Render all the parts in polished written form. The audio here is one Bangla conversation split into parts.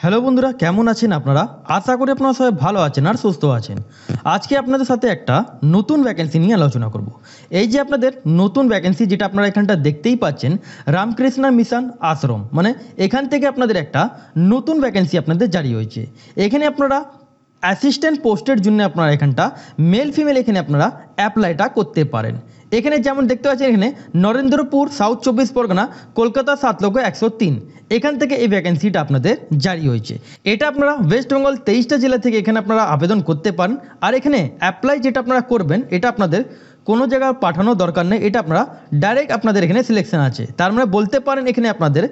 হ্যালো বন্ধুরা, কেমন আছেন আপনারা? আশা করি আপনারা সবাই ভালো আছেন আর সুস্থ আছেন। আজকে আপনাদের সাথে একটা নতুন ভ্যাকেন্সি নিয়ে আলোচনা করব। এই যে আপনাদের নতুন ভ্যাকেন্সি, যেটা আপনারা এখানটা দেখতেই পাচ্ছেন, রামকৃষ্ণ মিশন আশ্রম, মানে এখান থেকে আপনাদের একটা নতুন ভ্যাকেন্সি আপনাদের জারি হয়েছে। এখানে আপনারা অ্যাসিস্ট্যান্ট পোস্টের জন্য আপনারা এখানটা মেল ফিমেল এখানে আপনারা অ্যাপ্লাইটা করতে পারেন। এখানে যেমন দেখতে পাচ্ছেন, এখানে নরেন্দ্রপুর, সাউথ 24 পরগনা, কলকাতা 7,103, এখান থেকে এই ভ্যাকেন্সিটা আপনাদের জারি হয়েছে। এটা আপনারা ওয়েস্ট বেঙ্গল 23টা জেলা থেকে এখানে আপনারা আবেদন করতে পারেন। আর এখানে অ্যাপ্লাই যেটা আপনারা করবেন, এটা আপনাদের কোনো জায়গায় পাঠানোর দরকার নেই, এটা আপনারা ডাইরেক্ট আপনাদের এখানে সিলেকশন আছে। তার মানে বলতে পারেন এখানে আপনাদের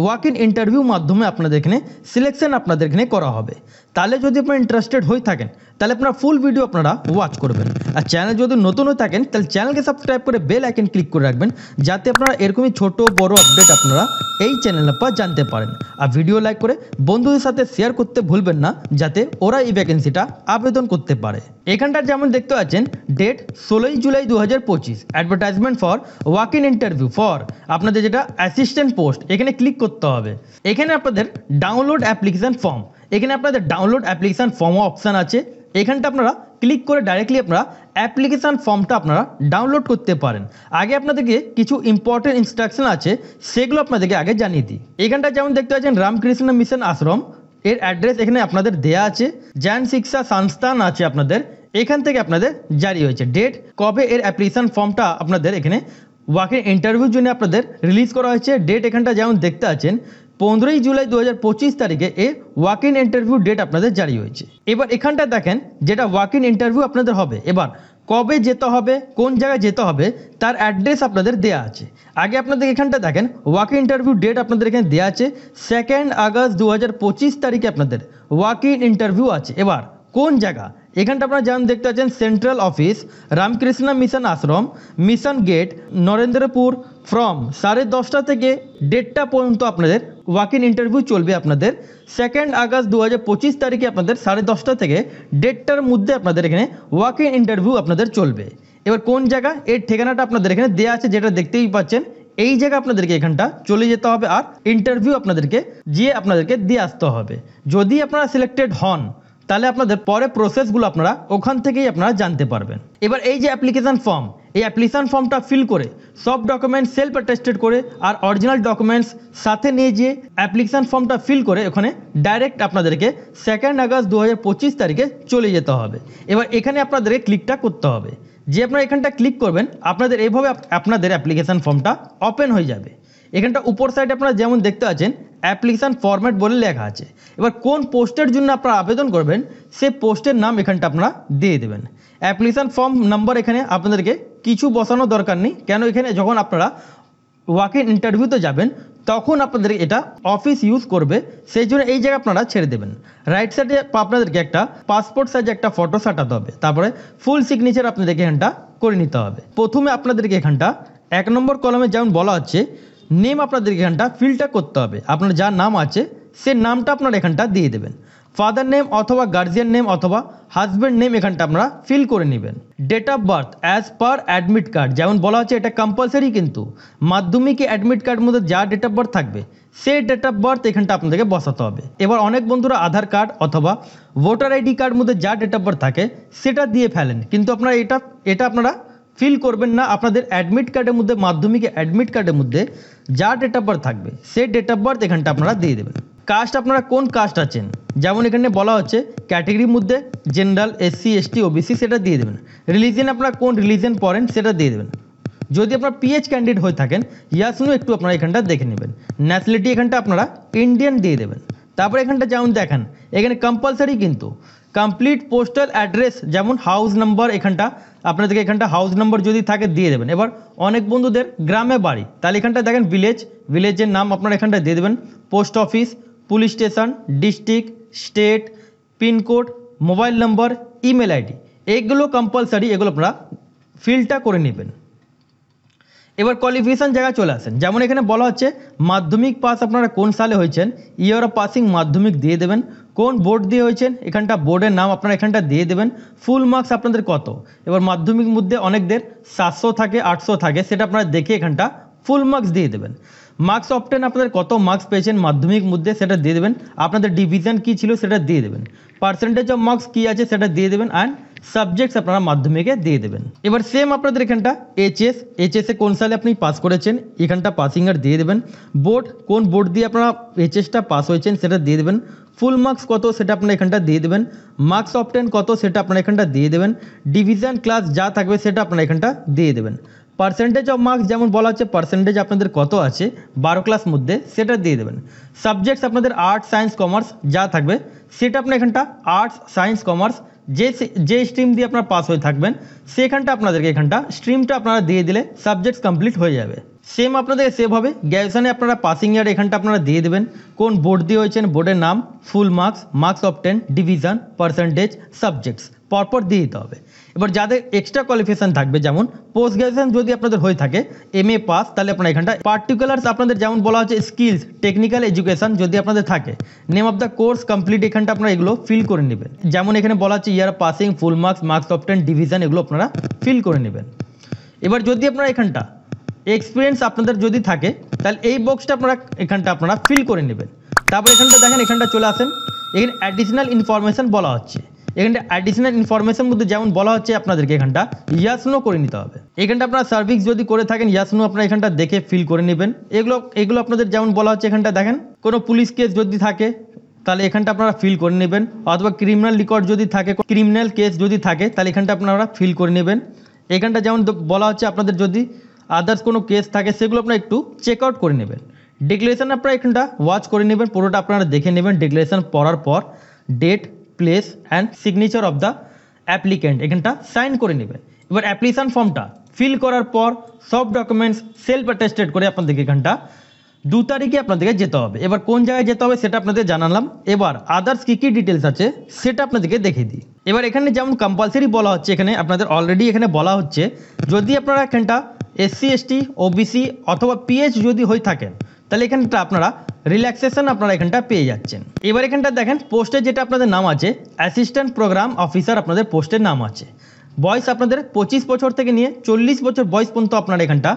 ওয়াক ইন ইন্টারভিউ মাধ্যমে আপনাদের এখানে সিলেকশন আপনাদের এখানে করা হবে। তাহলে যদি আপনারা ইন্টারেস্টেড হয়ে থাকেন, তাহলে আপনারা ফুল ভিডিও আপনারা ওয়াচ করবেন। আর চ্যানেল যদি নতুন হয়ে থাকেন, তাহলে চ্যানেলকে সাবস্ক্রাইব করে বেল আইকন ক্লিক করে রাখবেন, যাতে আপনারা এরকমই ছোট বড় আপডেট আপনারা এই চ্যানেলের পর জানতে পারেন। আর ভিডিও লাইক করে বন্ধুদের সাথে শেয়ার করতে ভুলবেন না, যাতে ওরা এই ভ্যাকেন্সিটা আবেদন করতে পারে। এখানটা যেমন দেখতে পাচ্ছেন, date 16 July 2025, advertisement for walk in interview for আপনাদের যেটা অ্যাসিস্ট্যান্ট পোস্ট, এখানে ক্লিক করতে হবে। এখানে আপনাদের ডাউনলোড অ্যাপ্লিকেশন ফর্ম, এখানে আপনাদের ডাউনলোড অ্যাপ্লিকেশন ফর্ম অপশান আছে। এখানটা আপনারা ক্লিক করে ডাইরেক্টলি আপনারা অ্যাপ্লিকেশান ফর্মটা আপনারা ডাউনলোড করতে পারেন। আগে আপনাদেরকে কিছু ইম্পর্টেন্ট ইনস্ট্রাকশন আছে, সেগুলো আপনাদেরকে আগে জানিয়ে দিই। এখানটা যেমন দেখতে পাচ্ছেন, রামকৃষ্ণ মিশন আশ্রম এর অ্যাড্রেস এখানে আপনাদের দেয়া আছে। জ্ঞান শিক্ষা সংস্থান আছে আপনাদের, এখান থেকে আপনাদের জারি হয়েছে। ডেট কবে এর অ্যাপ্লিকেশান ফর্মটা আপনাদের এখানে ওয়াক ইন ইন্টারভিউর জন্য আপনাদের রিলিজ করা হয়েছে। ডেট এখানটা যেমন দেখতে আছেন, 15 জুলাই 2025 তারিখে এ ওয়াক ইন ইন্টারভিউ ডেট আপনাদের জারি হয়েছে। এবার এখানটা দেখেন, যেটা ওয়াক ইন ইন্টারভিউ আপনাদের হবে, এবার কবে যেতে হবে, কোন জায়গায় যেতে হবে, তার অ্যাড্রেস আপনাদের দেয়া আছে। আগে আপনাদের এখানটা দেখেন, ওয়াক ইন ইন্টারভিউ ডেট আপনাদের এখানে দেওয়া আছে 2 আগস্ট 2025 তারিখে আপনাদের ওয়াক ইন ইন্টারভিউ আছে। এবার কোন জায়গা, এখানটা আপনারা যেমন দেখতে পাচ্ছেন, central office, Ramakrishna mission Ashram, mission gate, Narendrapur, from 10:30 থেকে 1:30 পর্যন্ত আপনাদের ওয়াক ইন ইন্টারভিউ চলবে। আপনাদের 2 আগস্ট 2025 তারিখে আপনাদের 10:30 থেকে 1:30টার মধ্যে আপনাদের এখানে ওয়াক ইন ইন্টারভিউ আপনাদের চলবে। এবার কোন জায়গা, এর ঠিকানাটা আপনাদের এখানে দেওয়া আছে, যেটা দেখতেই পাচ্ছেন। এই জায়গা আপনাদেরকে এখানটা চলে যেতে হবে, আর ইন্টারভিউ আপনাদেরকে গিয়ে আপনাদেরকে দিয়ে আসতে হবে। যদি আপনারা সিলেক্টেড হন, তাহলে আপনাদের পরে প্রসেসগুলো আপনারা ওখান থেকেই আপনারা জানতে পারবেন। এবার এই যে অ্যাপ্লিকেশান ফর্ম, এই অ্যাপ্লিকেশান ফর্মটা ফিল করে সব ডকুমেন্টস সেলফ অ্যাটেস্টেড করে আর অরিজিনাল ডকুমেন্টস সাথে নিয়ে যেয়ে অ্যাপ্লিকেশান ফর্মটা ফিল করে ওখানে ডাইরেক্ট আপনাদেরকে 2 আগস্ট 2025 তারিখে চলে যেতে হবে। এবার এখানে আপনাদেরকে ক্লিকটা করতে হবে। যে আপনারা এখানটা ক্লিক করবেন, আপনাদের এইভাবে আপনাদের অ্যাপ্লিকেশান ফর্মটা ওপেন হয়ে যাবে। এখানটা উপর সাইডে আপনারা যেমন দেখতে পাচ্ছেন, অ্যাপ্লিকেশান ফরম্যাট বলে লেখা আছে। এবার কোন পোস্টের জন্য আপনারা আবেদন করবেন, সেই পোস্টের নাম এখানটা আপনারা দিয়ে দেবেন। অ্যাপ্লিকেশান ফর্ম নাম্বার এখানে আপনাদেরকে কিছু বসানো দরকার নেই, কেন এখানে যখন আপনারা ওয়াক ইন ইন্টারভিউতে যাবেন, তখন আপনাদের এটা অফিস ইউজ করবে, সেই জন্য এই জায়গায় আপনারা ছেড়ে দেবেন। রাইট সাইডে আপনাদেরকে একটা পাসপোর্ট সাইজে একটা ফটো সাটাতে হবে, তারপরে ফুল সিগনেচার আপনাদেরকে এখানটা করে নিতে হবে। প্রথমে আপনাদেরকে এখানটা 1 নম্বর কলমে যেমন বলা হচ্ছে, নেম আপনাদের এখানটা ফিলটা করতে হবে। আপনার যার নাম আছে সে নামটা আপনার এখানটা দিয়ে দেবেন। ফাদার নেম অথবা গার্জিয়ান নেম অথবা হাজব্যান্ড নেম এখানটা আপনারা ফিল করে নেবেন। Date of birth as per admit card, যেমন বলা হচ্ছে এটা কম্পালসারি, কিন্তু মাধ্যমিকে অ্যাডমিট কার্ডের মধ্যে যা ডেট অফ বার্থ থাকবে সেই ডেট অফ বার্থ এখানটা আপনাদেরকে বসাতে হবে। এবার অনেক বন্ধুরা আধার কার্ড অথবা ভোটার আইডি কার্ড মধ্যে যা ডেট অফ বার্থ থাকে সেটা দিয়ে ফেলেন, কিন্তু আপনারা এটা আপনারা ফিল করবেন না। আপনাদের অ্যাডমিট কার্ডের মধ্যে, মাধ্যমিকে অ্যাডমিট কার্ডের মধ্যে যা ডেট অফ বার্থ থাকবে সেই ডেট অফ বার্থ এখানটা আপনারা দিয়ে দেবেন। কাস্ট আপনারা কোন কাস্ট আছেন, যেমন এখানে বলা হচ্ছে ক্যাটেগরির মধ্যে জেনারেল, এসসি, এসটি, ওবিসি, সেটা দিয়ে দেবেন। রিলিজিয়ন আপনারা কোন রিলিজিয়ন পড়েন সেটা দিয়ে দেবেন। যদি আপনারা পিএইচ ক্যান্ডিডেট হয়ে থাকেন, ইয়াস নো একটু আপনারা এখানটা দেখে নেবেন। ন্যাশনালিটি এখানটা আপনারা ইন্ডিয়ান দিয়ে দেবেন। তারপরে এখানটা যেমন দেখেন, এখানে কম্পালসারি কিন্তু কমপ্লিট পোস্টাল অ্যাড্রেস, যেমন হাউস নাম্বার এখানটা আপনাদেরকে এখানটা হাউস নাম্বার যদি থাকে দিয়ে দেবেন। এবার অনেক বন্ধুদের গ্রামে বাড়ি, তাহলে এখানটা দেখেন ভিলেজের নাম আপনারা এখানটা দিয়ে দেবেন। Post office, police station, district, state, pincode, mobile number, email ID, এগুলো কম্পালসারি, এগুলো আপনারা ফিলটা করে নেবেন। এবার কোয়ালিফিকেশান জায়গায় চলে আসেন, যেমন এখানে বলা হচ্ছে মাধ্যমিক পাস আপনারা কোন সালে হয়েছেন, ইয়ার অফ পাসিং মাধ্যমিক দিয়ে দেবেন। কোন বোর্ড দিয়ে হয়েছেন, এখানটা বোর্ডের নাম আপনারা এখানটা দিয়ে দেবেন। ফুল মার্কস আপনাদের কত, এবার মাধ্যমিক মধ্যে অনেকদের 700 থাকে, 800 থাকে, সেটা আপনারা দেখে এখানটা ফুল মার্কস দিয়ে দেবেন। মার্কস অবটেন আপনাদের কত মার্কস পেয়েছেন মাধ্যমিক মধ্যে সেটা দিয়ে দেবেন, আপনাদের ডিভিশন কী ছিল সেটা দিয়ে দেবেন, পার্সেন্টেজ অফ মার্কস কী আছে সেটা দিয়ে দেবেন, অ্যান্ড সাবজেক্টস আপনারা মাধ্যমিকে দিয়ে দেবেন। এবার সেম আপনাদের এখানটা এইচএসে কোন সালে আপনি পাস করেছেন এখানটা পাসিং ইয়ার দিয়ে দেবেন, বোর্ড কোন বোর্ড দিয়ে আপনারা এইচএসটা পাস হয়েছেন সেটা দিয়ে দেবেন, ফুল মার্কস কত সেটা আপনারা এখানটা দিয়ে দেবেন, মার্কস অবটেন কত সেটা আপনারা এখানটা দিয়ে দেবেন, ডিভিশন ক্লাস যা থাকবে সেটা আপনারা এখানটা দিয়ে দেবেন, পার্সেন্টেজ অফ মার্কস যেমন বলা হচ্ছে পার্সেন্টেজ আপনাদের কত আছে 12 ক্লাস মধ্যে সেটা দিয়ে দেবেন, সাবজেক্টস আপনাদের আর্টস সায়েন্স কমার্স যা থাকবে সেটা আপনার এখানটা আর্টস সায়েন্স কমার্স যে স্ট্রিম দিয়ে আপনারা পাস হয়ে থাকবেন সেখানটা আপনাদেরকে এখানটা স্ট্রিমটা আপনারা দিয়ে দিলে সাবজেক্টস কমপ্লিট হয়ে যাবে। সেম আপনাদের সেভ হবে, গ্র্যাজুয়েশনে আপনারা পাসিং ইয়ার এখানটা আপনারা দিয়ে দেবেন, কোন বোর্ড দিয়ে হয়েছেন বোর্ডের নাম, ফুল marks, marks obtain, division, percentage, subjects পরপর দিয়ে দিতে হবে। এবার যাদের এক্সট্রা কোয়ালিফিকেশন থাকবে যেমন পোস্ট গ্র্যাজুয়েশন যদি আপনাদের হয়ে থাকে এমএ পাস তাহলে আপনারা এখানটা পার্টিকুলার্স আপনাদের যেমন বলা হচ্ছে স্কিলস টেকনিক্যাল এডুকেশন যদি আপনাদের থাকে name of the course complete এখানটা আপনারা এগুলো ফিল করে নেবেন, যেমন এখানে বলা হচ্ছে year passing, full marks, marks obtain, division এগুলো আপনারা ফিল করে নেবেন। এবার যদি আপনারা এখানটা এক্সপিরিয়েন্স আপনাদের যদি থাকে তাহলে এই বক্সটা আপনারা এখানটা আপনারা ফিল করে নেবেন। তারপর এখানটা দেখেন এখানটা চলে আসেন, এখানে অ্যাডিশনাল ইনফরমেশন বলা হচ্ছে, এখানটা অ্যাডিশনাল ইনফরমেশন মধ্যে যেমন বলা হচ্ছে আপনাদেরকে এখানটা ইয়াস নো করে নিতে হবে, এখানটা আপনারা সার্ভিস যদি করে থাকেন ইয়াস নো আপনারা এখানটা দেখে ফিল করে নেবেন। এগুলো আপনাদের যেমন বলা হচ্ছে এখানটা দেখেন কোনো পুলিশ কেস যদি থাকে তাহলে এখানটা আপনারা ফিল করে নেবেন, অথবা ক্রিমিনাল রেকর্ড যদি থাকে ক্রিমিনাল কেস যদি থাকে তাহলে এখানটা আপনারা ফিল করে নেবেন। এখানটা যেমন বলা হচ্ছে আপনাদের যদি আদার্স কোনো কেস থাকে সেগুলো আপনারা একটু চেক আউট করে নেবেন। ডিক্লারেশন আপনারা এখানটা ওয়াচ করে নেবেন, পুরোটা আপনারা দেখে নেবেন। ডিক্লারেশন পড়ার পর date, place and signature of the applicant এখানটা সাইন করে নেবেন। এবার অ্যাপ্লিকেশন ফর্মটা ফিল করার পর সব ডকুমেন্টস সেলফ অ্যাটেস্টেড করে আপনাদেরকে এখানটা 2 তারিখে আপনাদেরকে যেতে হবে। এবার কোন জায়গায় যেতে হবে সেটা আপনাদের জানালাম, এবার আদার্স কী কী ডিটেলস আছে সেটা আপনাদেরকে দেখিয়ে দিই। এবার এখানে যেমন কম্পালসারি বলা হচ্ছে এখানে আপনাদের অলরেডি এখানে বলা হচ্ছে যদি আপনারা এখানটা SC ST OBC অথবা PH যদি হয়ে থাকেন তাহলে এখানটা আপনারা রিল্যাক্সেশন আপনারা এখানটা পেয়ে যাচ্ছেন। এবার এখানটা দেখেন পোস্টে যেটা আপনাদের নাম আছে অ্যাসিস্ট্যান্ট প্রোগ্রাম অফিসার আপনাদের পোস্টের নাম আছে, বয়স আপনাদের 25 বছর থেকে নিয়ে 40 বছর বয়স পর্যন্ত আপনারা এখানটা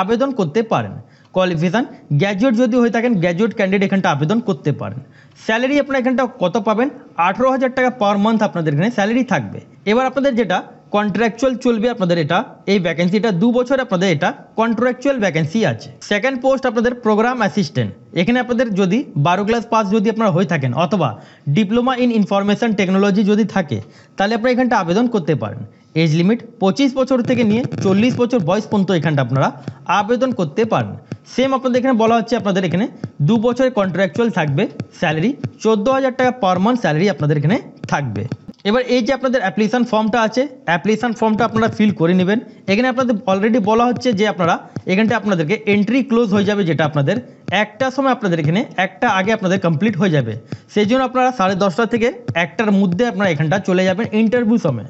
আবেদন করতে পারেন। কোয়ালিফিকেশান গ্র্যাজুয়েট যদি হয়ে থাকেন গ্র্যাজুয়েট ক্যান্ডিডেট এখানটা আবেদন করতে পারেন। স্যালারি আপনারা এখানটা কত পাবেন 18,000 টাকা পার মান্থ আপনাদের এখানে স্যালারি থাকবে। এবার আপনাদের যেটা কন্ট্রাকচুয়াল চলবে আপনাদের এটা এই ভ্যাকেন্সিটা 2 বছর আপনাদের এটা কন্ট্রাকচুয়াল ভ্যাকেন্সি আছে। সেকেন্ড পোস্ট আপনাদের প্রোগ্রাম অ্যাসিস্ট্যান্ট, এখানে আপনাদের যদি 12 ক্লাস পাস যদি আপনারা হয়ে থাকেন অথবা ডিপ্লোমা ইন ইনফরমেশন টেকনোলজি যদি থাকে তাহলে আপনারা এখানটা আবেদন করতে পারেন। এজ লিমিট 25 বছর থেকে নিয়ে 40 বছর বয়স পর্যন্ত এখানটা আপনারা আবেদন করতে পারেন। সেম আপনাদের এখানে বলা হচ্ছে আপনাদের এখানে 2 বছরের কন্ট্রাকচুয়াল থাকবে, স্যালারি 14,000 টাকা পার মান্থ স্যালারি আপনাদের এখানে থাকবে। এবার এই যে আপনাদের অ্যাপ্লিকেশান ফর্মটা আছে অ্যাপ্লিকেশান ফর্মটা আপনারা ফিল করে নেবেন। এখানে আপনাদের অলরেডি বলা হচ্ছে যে আপনারা এখানটা আপনাদেরকে এন্ট্রি ক্লোজ হয়ে যাবে, যেটা আপনাদের একটার সময় আপনাদের এখানে একটা আগে আপনাদের কমপ্লিট হয়ে যাবে, সেই জন্য আপনারা 10:30 থেকে 1টার মধ্যে আপনারা এখানটা চলে যাবেন ইন্টারভিউ সময়।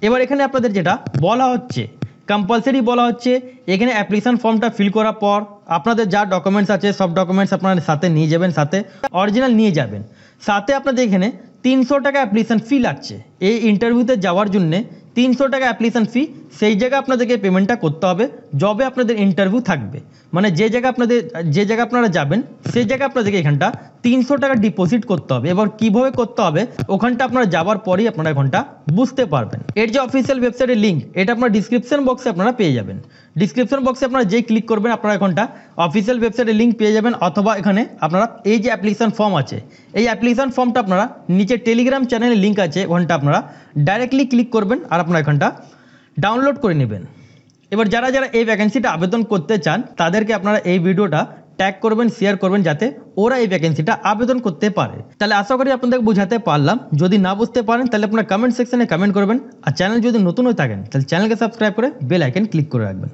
এবার এখানে আপনাদের যেটা বলা হচ্ছে কম্পালসারি বলা হচ্ছে এখানে অ্যাপ্লিকেশান ফর্মটা ফিল করার পর আপনাদের যা ডকুমেন্টস আছে সব ডকুমেন্টস আপনারা সাথে নিয়ে যাবেন, সাথে অরিজিনাল নিয়ে যাবেন। সাথে আপনাদের এখানে 300 টাকা অ্যাপ্লিকেশান ফি লাগছে এই ইন্টারভিউতে যাওয়ার জন্যে। 300 টাকা অ্যাপ্লিকেশান ফি সেই জায়গায় আপনাদেরকে পেমেন্টটা করতে হবে জবে আপনাদের ইন্টারভিউ থাকবে, মানে যে জায়গায় আপনারা যাবেন সেই জায়গায় আপনাদেরকে এখানটা 300 টাকা ডিপোজিট করতে হবে। এবার কীভাবে করতে হবে ওখানটা আপনারা যাওয়ার পরেই আপনারা এখানটা বুঝতে পারবেন। এর যে অফিসিয়াল ওয়েবসাইটের লিঙ্ক এটা আপনারা ডিসক্রিপশন বক্সে আপনারা পেয়ে যাবেন। ডিসক্রিপশন বক্সে আপনারা যেই ক্লিক করবেন আপনারা এখানটা অফিসিয়াল ওয়েবসাইটের লিঙ্ক পেয়ে যাবেন, অথবা এখানে আপনারা এই যে অ্যাপ্লিকেশান ফর্ম আছে এই অ্যাপ্লিকেশান ফর্মটা আপনারা নিচে টেলিগ্রাম চ্যানেলের লিঙ্ক আছে ওখানটা আপনারা ডাইরেক্টলি ক্লিক করবেন আর আপনারা এখানটা ডাউনলোড করে নেবেন। এবার যারা এই ভ্যাকেন্সিটা আবেদন করতে চান তাদেরকে আপনারা এই ভিডিওটা ট্যাগ করবেন, শেয়ার করবেন যাতে ওরা এই ভ্যাকেন্সিটা আবেদন করতে পারে। তাহলে আশা করি আপনাদের বোঝাতে পারলাম। যদি না বুঝতে পারেন তাহলে আপনারা কমেন্ট সেকশনে কমেন্ট করবেন, আর চ্যানেল যদি নতুন হয়ে থাকেন তাহলে চ্যানেলকে সাবস্ক্রাইব করে বেল আইকন ক্লিক করে রাখবেন।